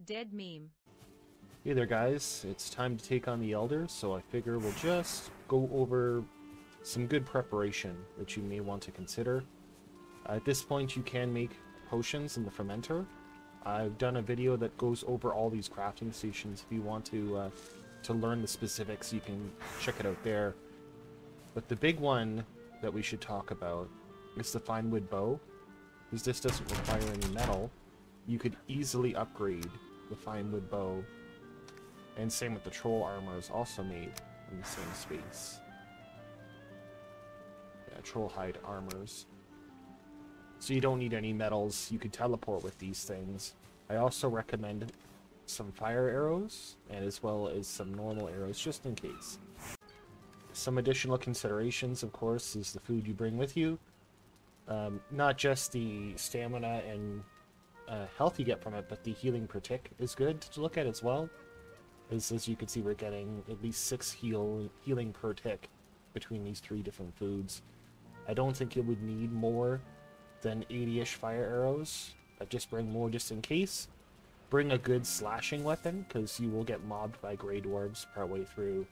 Dead meme. Hey there guys, it's time to take on the Elder, so I figure we'll just go over some good preparation that you may want to consider. At this point you can make potions in the fermenter. I've done a video that goes over all these crafting stations. If you want to learn the specifics, you can check it out there. But the big one that we should talk about is the fine wood bow. Because this doesn't require any metal, you could easily upgrade the fine wood bow. And same with the troll armor is also made in the same space. Yeah, troll hide armors. So you don't need any metals. You could teleport with these things. I also recommend some fire arrows, and as well as some normal arrows, just in case. Some additional considerations, of course, is the food you bring with you. Not just the stamina and health you get from it, but the healing per tick is good to look at as well. As you can see, we're getting at least 6 healing per tick between these 3 different foods. I don't think you would need more than 80-ish fire arrows. Just bring more just in case. Bring a good slashing weapon, because you will get mobbed by grey dwarves partway through.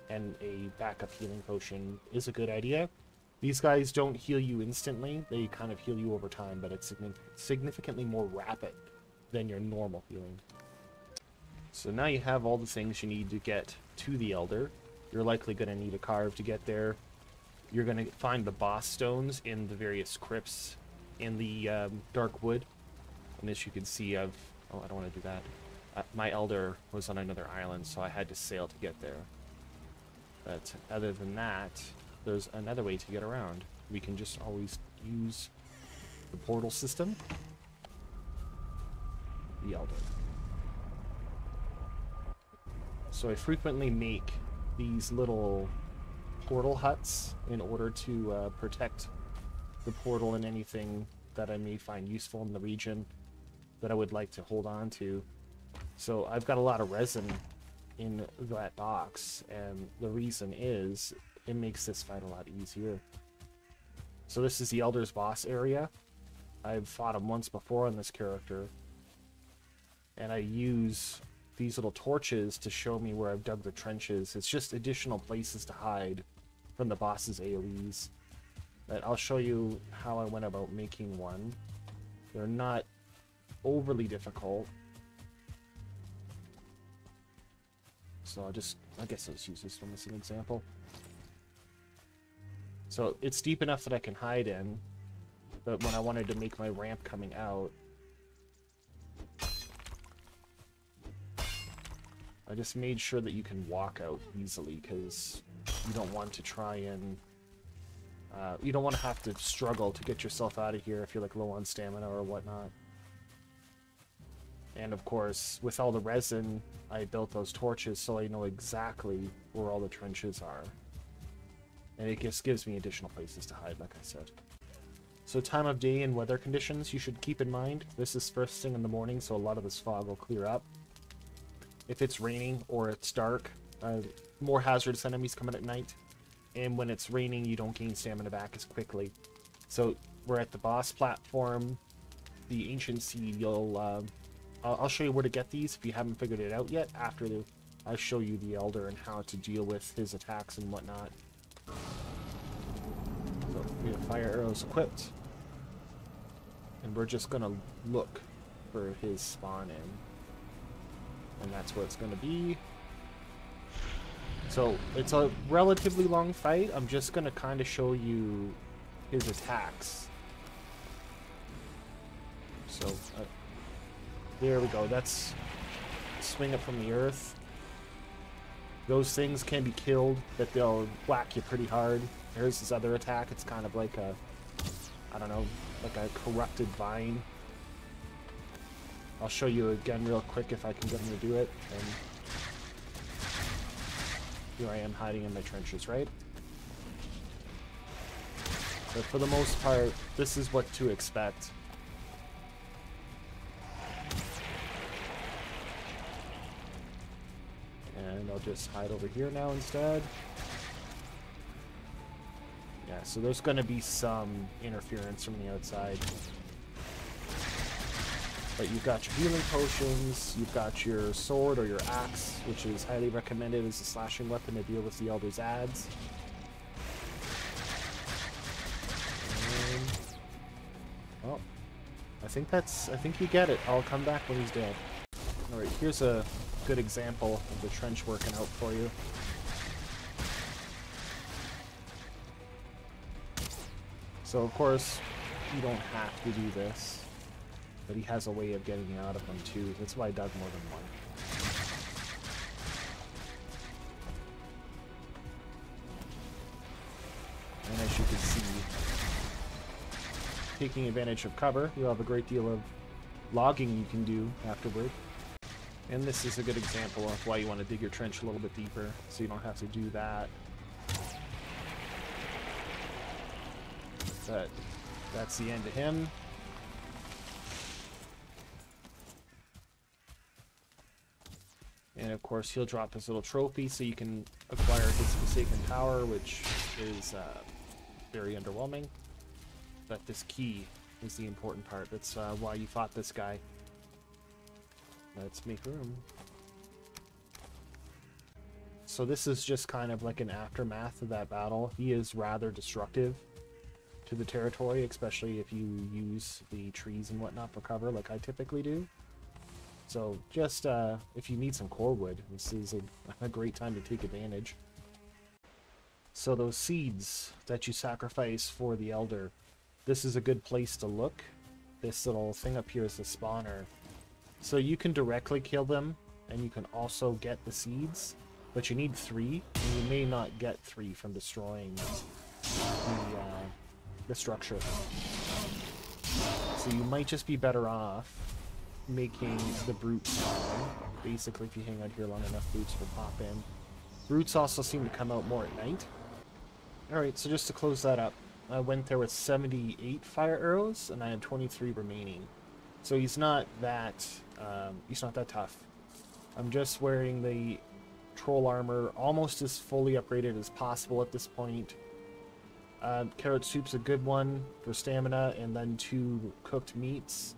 And a backup healing potion is a good idea. These guys don't heal you instantly. They kind of heal you over time, but it's significantly more rapid than your normal healing. So now you have all the things you need to get to the Elder. You're likely going to need a carve to get there. You're going to find the boss stones in the various crypts in the dark wood. And as you can see, oh, I don't want to do that. My Elder was on another island, so I had to sail to get there. But other than that, there's another way to get around. We can just always use the portal system. The Elder. So I frequently make these little portal huts in order to protect the portal and anything that I may find useful in the region that I would like to hold on to. So I've got a lot of resin in that box, and the reason is it makes this fight a lot easier. So this is the Elder's boss area. I've fought him once before on this character, and I use these little torches to show me where I've dug the trenches. It's just additional places to hide from the boss's AoEs. But I'll show you how I went about making one. They're not overly difficult. So I guess I'll just use this one as an example. So it's deep enough that I can hide in, but when I wanted to make my ramp coming out, I just made sure that you can walk out easily, because you don't want to try and you don't want to have to struggle to get yourself out of here if you're like low on stamina or whatnot. And of course, with all the resin, I built those torches so I know exactly where all the trenches are. And it just gives me additional places to hide, like I said. So time of day and weather conditions you should keep in mind. This is first thing in the morning, so a lot of this fog will clear up. If it's raining or it's dark, more hazardous enemies come in at night. And when it's raining, you don't gain stamina back as quickly. So we're at the boss platform. The Ancient Seed, I'll show you where to get these if you haven't figured it out yet, after I show you the Elder and how to deal with his attacks and whatnot. So we have fire arrows equipped. And we're just going to look for his spawn in. And that's where it's going to be. So it's a relatively long fight. I'm just going to kind of show you his attacks. So there we go. That's swing it from the earth. Those things can be killed, but they'll whack you pretty hard. Here's his other attack. It's kind of like a, I don't know, like a corrupted vine. I'll show you again real quick if I can get him to do it. And here I am hiding in my trenches, right? But for the most part, this is what to expect. And I'll just hide over here now instead. Yeah, so there's going to be some interference from the outside. But you've got your healing potions, you've got your sword or your axe, which is highly recommended as a slashing weapon to deal with the Elder's adds. And, well, I think you get it. I'll come back when he's dead. Alright, here's a good example of the trench working out for you. So of course, you don't have to do this, but he has a way of getting you out of them too. That's why I dug more than one. And as you can see, taking advantage of cover, you'll have a great deal of logging you can do afterward. And this is a good example of why you want to dig your trench a little bit deeper, so you don't have to do that. But that's the end of him. And of course he'll drop his little trophy so you can acquire his Forsaken Power, which is very underwhelming. But this key is the important part. That's why you fought this guy. Let's make room. So this is just kind of like an aftermath of that battle. He is rather destructive to the territory, especially if you use the trees and whatnot for cover like I typically do. So just if you need some core wood, this is a great time to take advantage. So those seeds that you sacrifice for the Elder, this is a good place to look. This little thing up here is the spawner. So you can directly kill them, and you can also get the seeds, but you need 3, and you may not get 3 from destroying the structure. So you might just be better off making the brutes spawn. Basically, if you hang out here long enough, brutes will pop in. Brutes also seem to come out more at night. Alright, so just to close that up, I went there with 78 fire arrows, and I had 23 remaining. So he's not that tough. I'm just wearing the troll armor almost as fully upgraded as possible at this point. Carrot soup's a good one for stamina, and then 2 cooked meats.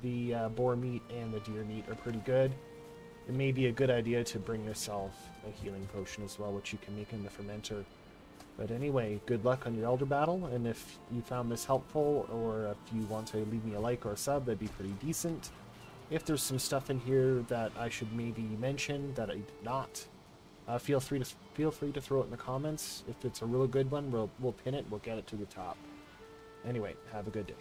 The boar meat and the deer meat are pretty good. It may be a good idea to bring yourself a healing potion as well, which you can make in the fermenter. But anyway, good luck on your Elder battle, and if you found this helpful, or if you want to leave me a like or a sub, that'd be pretty decent. If there's some stuff in here that I should maybe mention that I did not, feel free to throw it in the comments. If it's a really good one, we'll pin it, we'll get it to the top. Anyway, have a good day.